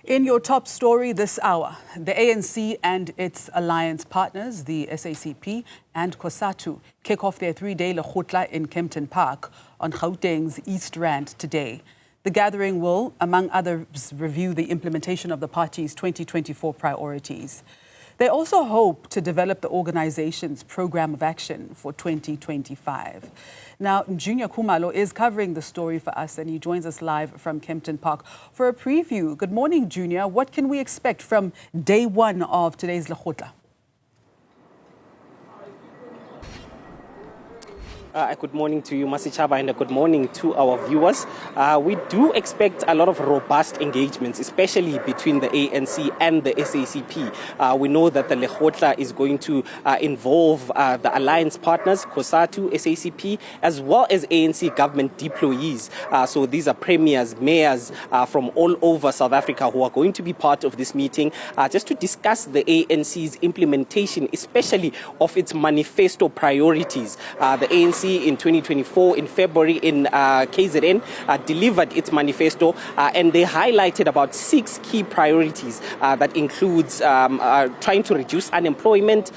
In your top story this hour, the ANC and its alliance partners, the SACP and Cosatu, kick off their three-day lekgotla in Kempton Park on Gauteng's East Rand today. The gathering will, among others, review the implementation of the party's 2024 priorities. They also hope to develop the organization's program of action for 2025. Now, Juniour Khumalo is covering the story for us, and he joins us live from Kempton Park for a preview. Good morning, Juniour. What can we expect from day one of today's lekgotla? Good morning to you, Masichaba, and good morning to our viewers. We do expect a lot of robust engagements, especially between the ANC and the SACP. We know that the lekgotla is going to involve the alliance partners, Cosatu, SACP, as well as ANC government employees. So these are premiers, mayors from all over South Africa who are going to be part of this meeting just to discuss the ANC's implementation, especially of its manifesto priorities. The ANC in 2024, in February, in KZN, delivered its manifesto, and they highlighted about 6 key priorities that includes trying to reduce unemployment,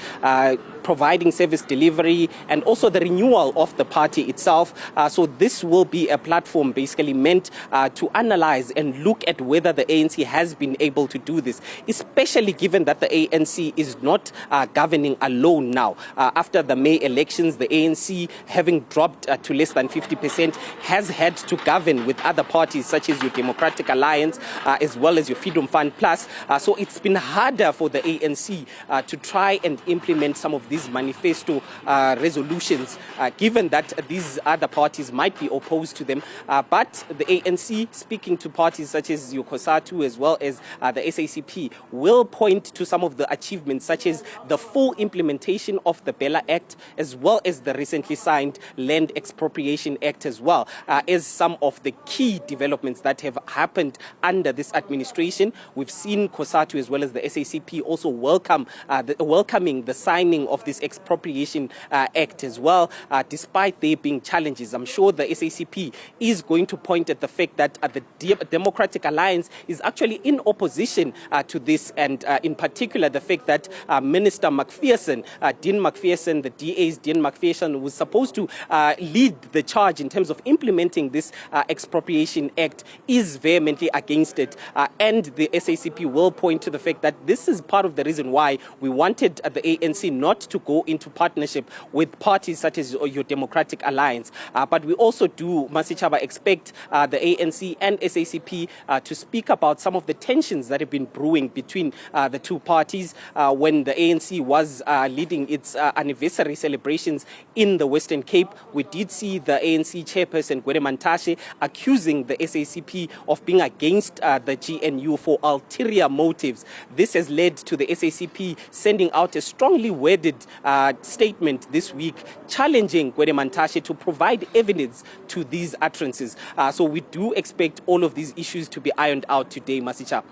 providing service delivery, and also the renewal of the party itself. So this will be a platform basically meant to analyze and look at whether the ANC has been able to do this, especially given that the ANC is not governing alone now. After the May elections, the ANC, having dropped to less than 50%, has had to govern with other parties such as your Democratic Alliance, as well as your Freedom Fund Plus. So it's been harder for the ANC to try and implement some of these manifesto resolutions, given that these other parties might be opposed to them. But the ANC, speaking to parties such as your Cosatu as well as the SACP, will point to some of the achievements, such as the full implementation of the Bella Act, as well as the recently signed Land Expropriation Act as well, as some of the key developments that have happened under this administration. We've seen Cosatu as well as the SACP also welcoming the signing of this Expropriation Act as well, despite there being challenges. I'm sure the SACP is going to point at the fact that the Democratic Alliance is actually in opposition to this, and in particular the fact that Minister McPherson, Dean McPherson, the DA's Dean McPherson, was supposed to lead the charge in terms of implementing this Expropriation Act, is vehemently against it. And the SACP will point to the fact that this is part of the reason why we wanted the ANC not to go into partnership with parties such as your Democratic Alliance. But we also do, Masichaba, expect the ANC and SACP to speak about some of the tensions that have been brewing between the two parties. When the ANC was leading its anniversary celebrations in the Western Cape, we did see the ANC chairperson, Gwede Mantashe, accusing the SACP of being against the GNU for ulterior motives. This has led to the SACP sending out a strongly worded statement this week challenging Gwede Mantashe to provide evidence to these utterances. So we do expect all of these issues to be ironed out today, Masicha.